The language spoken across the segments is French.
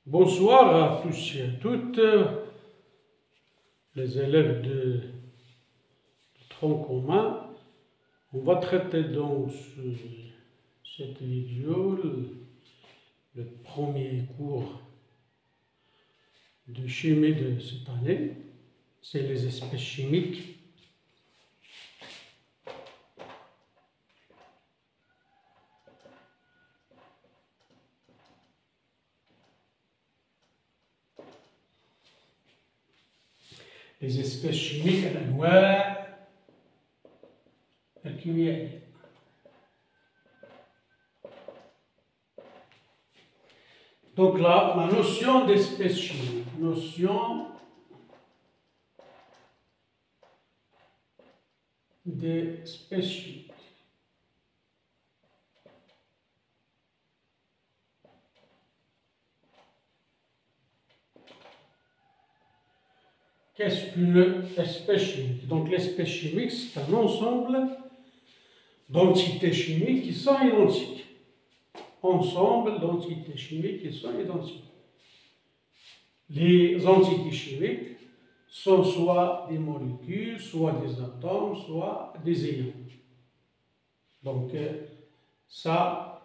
Bonsoir à tous et à toutes, les élèves de tronc commun. On va traiter dans cette vidéo le premier cours de chimie de cette année, c'est les espèces chimiques. Les espèces chimiques الأنواع الكيميائية. Donc là, la notion d'espèce chimique, notion d'espèce chimique. Qu'est-ce qu'une espèce chimique? Donc l'espèce chimique, c'est un ensemble d'entités chimiques qui sont identiques. Ensemble d'entités chimiques qui sont identiques. Les entités chimiques sont soit des molécules, soit des atomes, soit des ions. Donc ça,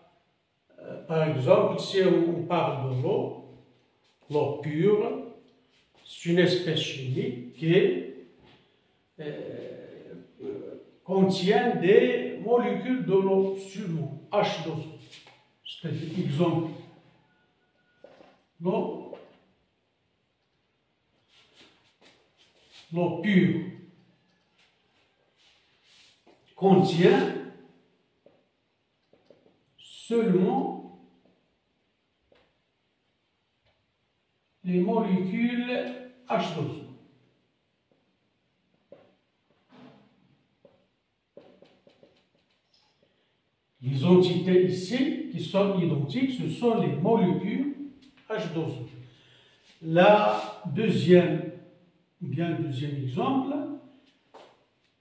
par exemple, si on parle de l'eau pure, c'est une espèce chimique qui contient des molécules de l'eau seulement, H2O. C'est un exemple. L'eau pure contient seulement les molécules H2O. Les entités ici qui sont identiques, ce sont les molécules H2O. Deuxième exemple,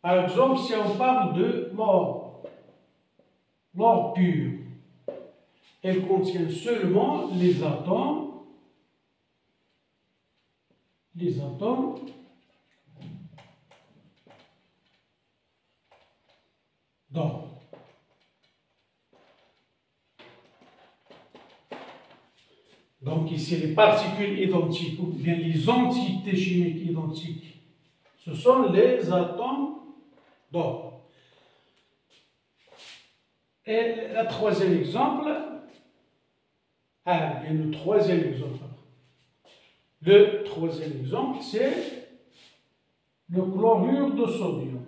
par exemple, si on parle de l'or pur, elle contient seulement les atomes d'or. Donc ici, les particules identiques ou bien les entités chimiques identiques, ce sont les atomes d'or. Et le troisième exemple, c'est le chlorure de sodium.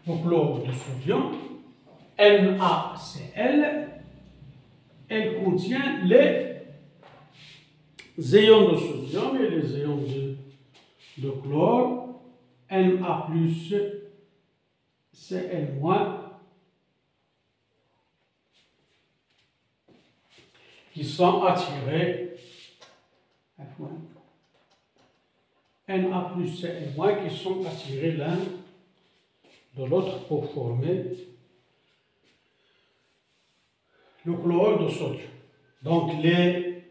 Le chlorure de sodium, NaCl, elle contient les ions de sodium et les ions de chlore, Na+, Cl-, qui sont attirés, Na+, Cl-, qui sont attirés l'un de l'autre pour former le chlorure de sodium. Donc les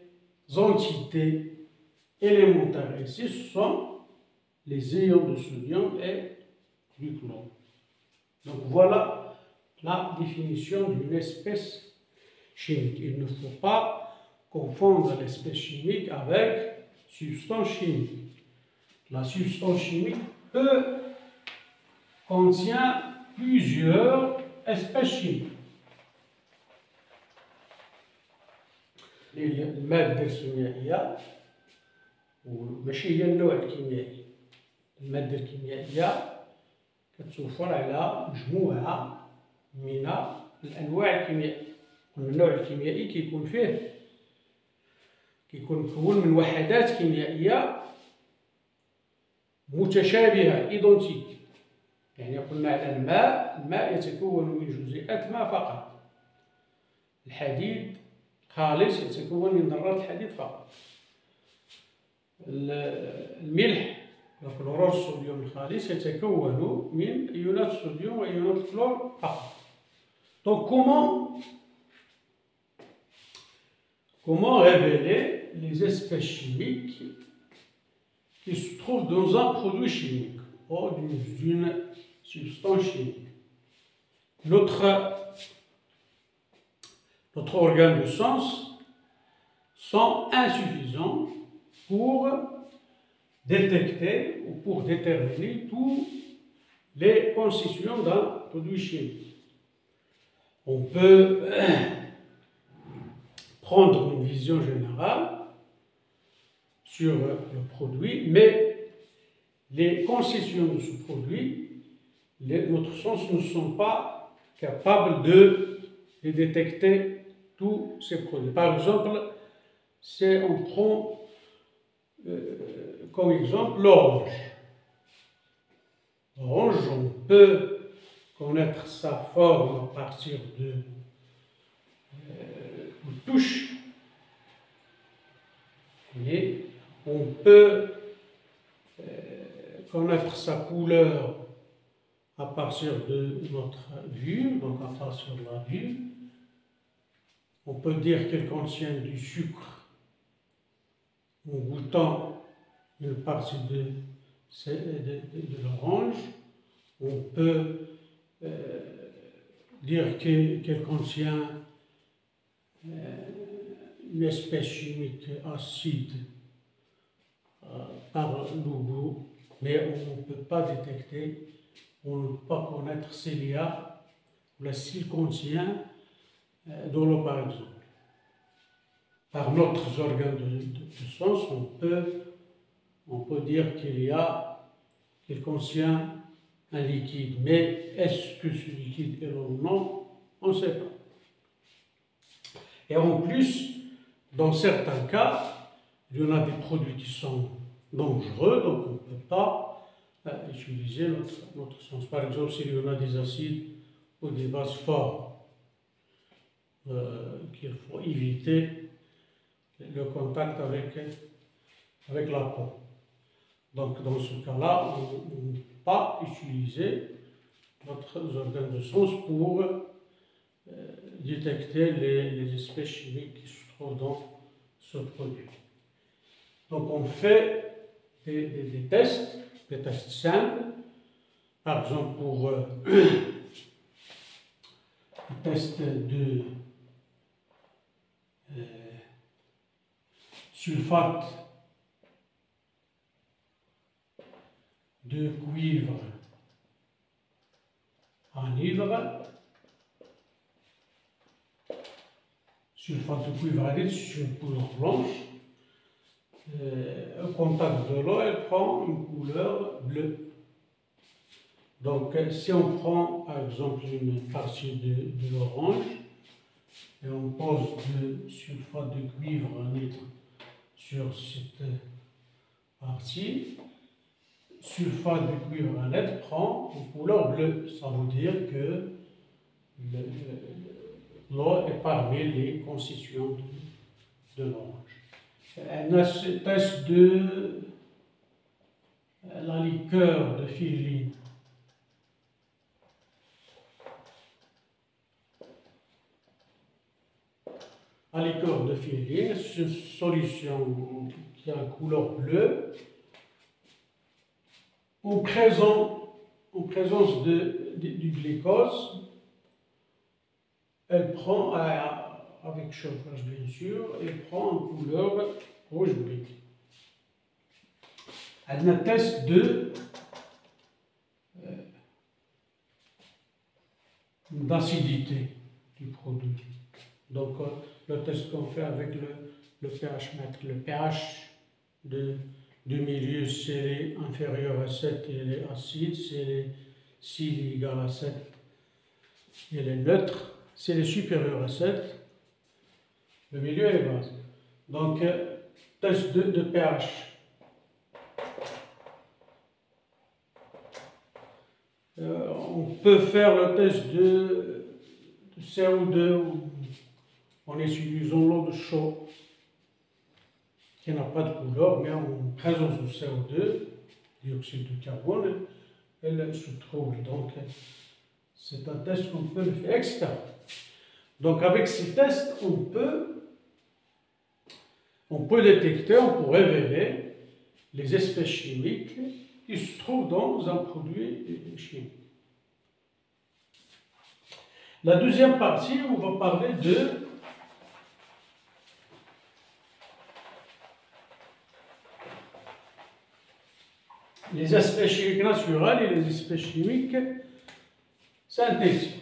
entités élémentaires ici sont les ions de sodium et du chlore. Donc voilà la définition d'une espèce chimique. Il ne faut pas confondre l'espèce chimique avec substance chimique. La substance chimique contient plusieurs espèces chimiques. المادة الكيميائية وماشي هي النوع الكيميائي. المادة الكيميائية كتوفر على مجموعة من الأنواع الكيميائية. النوع الكيميائي كيكون مكون من وحدات كيميائية متشابهة إيدونتيك. يعني قلنا على الماء يتكون من جزيئات ماء فقط. الحديد خالص يتكون من ذرات الحديد فقط. الملح الكلورور الصوديوم الخالص يتكون من إيونات الصوديوم وإيونات الكلور فقط. Donc comment révéler les espèces chimiques qui se trouvent dans un produit chimique ou d'une substance chimique? Notre organe de sens sont insuffisants pour détecter ou pour déterminer tous les constituants d'un produit chimique. On peut prendre une vision générale sur le produit, mais les constituants de ce produit, notre sens ne sont pas capables de détecter tous ces produits. Par exemple, si on prend comme exemple l'orange. L'orange, on peut connaître sa forme à partir de touche. Et on peut connaître sa couleur à partir de notre vue, donc à partir de la vue. On peut dire qu'elle contient du sucre en goûtant une partie de l'orange. On peut dire qu'elle contient une espèce chimique acide par le goût, mais on ne peut pas détecter, on ne peut pas connaître s'il y a ou s'il contient de l'eau par exemple. Par notre organe de sens, on peut dire qu'il contient un liquide, mais est-ce que ce liquide est l'eau ou non? On ne sait pas. Et en plus, dans certains cas, il y en a des produits qui sont dangereux, donc on ne peut pas utiliser notre sens. Par exemple, s'il y en a des acides ou des bases fortes, qu'il faut éviter le contact avec la peau. Donc, dans ce cas-là, on ne peut pas utiliser notre organe de sens pour détecter les espèces chimiques qui se trouvent dans ce produit. Donc, on fait des tests simples. Par exemple, pour le test de sulfate de cuivre anhydre, sulfate de cuivre anhydre sur une couleur blanche. Au contact de l'eau, elle prend une couleur bleue. Donc, si on prend par exemple une partie de l'orange et on pose du sulfate de cuivre anhydre sur cette partie, sulfate de cuivre anhydre prend une couleur bleue. Ça veut dire que l'eau est parmi les constituants de l'orange. Un test de la liqueur de Firline. La liqueur de Firline, c'est une solution qui a une couleur bleue. En présence du glucose, elle prend, avec chauffage bien sûr, elle prend une couleur rouge brique. Elle atteste d'acidité du produit. Donc, le test qu'on fait avec le pH mètre, le pH du milieu, si elle est inférieure à 7, elle est acide. Si elle est égale à 7, elle est neutre. Si elle est supérieure à 7, le milieu est base. Donc, test de pH. On peut faire le test de CO2 en utilisant l'eau de chaux qui n'a pas de couleur, mais en présence de CO2, dioxyde de carbone, elle se trouve. Donc, c'est un test qu'on peut le faire, etc. Donc, avec ces tests, on peut détecter, on peut révéler les espèces chimiques qui se trouvent dans un produit chimique. La deuxième partie, on va parler de les espèces chimiques naturelles et les espèces chimiques synthétiques.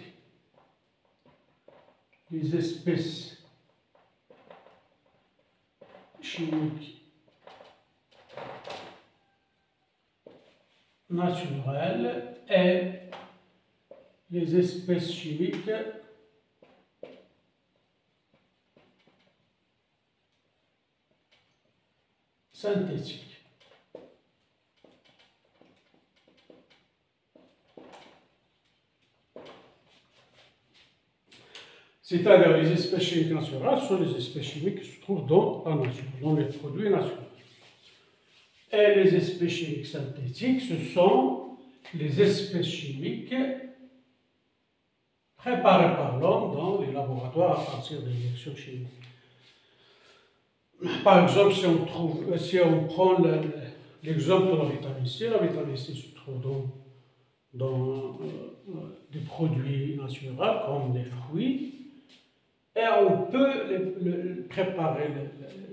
Les espèces chimiques naturelles et les espèces chimiques synthétiques. C'est-à-dire les espèces chimiques naturelles sont les espèces chimiques qui se trouvent dans la nature, dans les produits naturels. Et les espèces chimiques synthétiques, ce sont les espèces chimiques préparées par l'homme dans les laboratoires à partir des réactions chimiques. Par exemple, si on prend l'exemple de la vitamine C se trouve dans des produits naturels comme des fruits. Et on peut préparer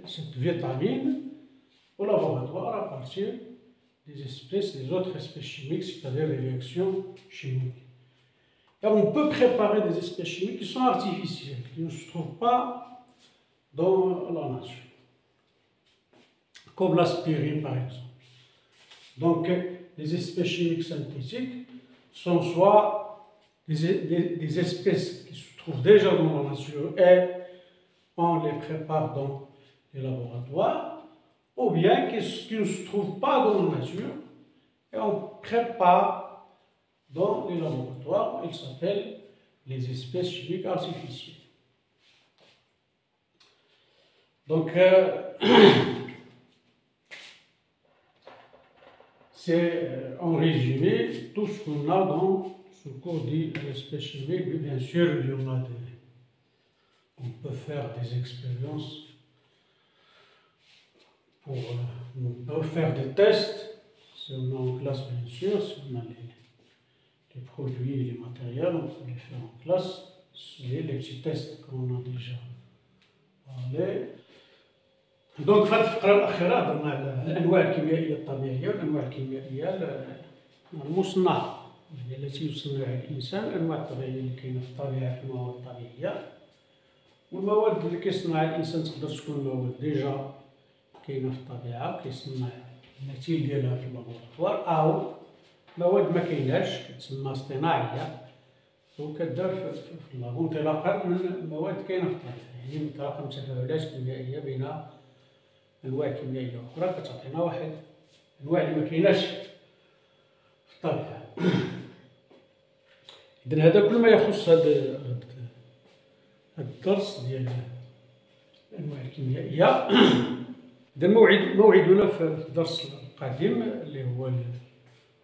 cette vitamine au laboratoire à partir des autres espèces chimiques, c'est-à-dire les réactions chimiques. Et on peut préparer des espèces chimiques qui sont artificielles, qui ne se trouvent pas dans la nature, comme l'aspirine par exemple. Donc, les espèces chimiques synthétiques sont soit des espèces qui se trouvent déjà dans la nature et on les prépare dans les laboratoires, ou bien qui ne se trouvent pas dans la nature et on prépare dans les laboratoires. Ils s'appellent les espèces chimiques artificielles. Donc, c'est en résumé tout ce qu'on a dans ce cours dit l'espèce chimique. Mais bien sûr, il y en a on peut faire des expériences, on peut faire des tests, si on est en classe bien sûr, si on a les produits et les matériels, on peut les faire en classe, les petits tests qu'on a déjà parlé. Donc, في الفقرة الأخيرة هضرنا على الأنواع الكيميائية الطبيعية والأنواع الكيميائية المصنعة التي يصنعها الإنسان. الأنواع الطبيعية اللي كاينة في الطبيعة في المواد الطبيعية، والمواد اللي كيصنعها الإنسان تقدر تكون مواد ديجا كاينة في الطبيعة كيصنع النتيجة ديالها في اللابوراتوار، أو مواد ما كايناش كتسمى اصطناعية وكدار في اللابو انطلاقا من مواد كاينة في الطبيعة، يعني انطلاقا من تفاعلات كيميائية بين أنواع كيميائية أخرى كتعطينا واحد الأنواع اللي ما كايناش في الطبيعة. إذن هذا كل ما يخص هذا الدرس ديال الأنواع الكيميائية. إذن موعدنا في الدرس القادم اللي هو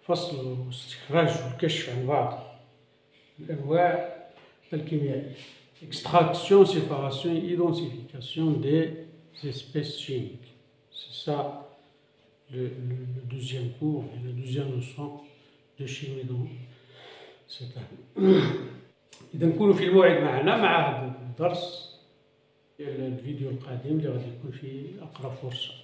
الفصل واستخراج والكشف عن بعض الأنواع الكيميائية. Extraction, séparation et identification des espèces chimiques. C'est ça le deuxième cours et la deuxième leçon de chimie dans cette année. إذا نكونوا في الموعد معنا مع هذا الدرس ديال الفيديو القادم اللي غادي يكون في أقرب فرصة.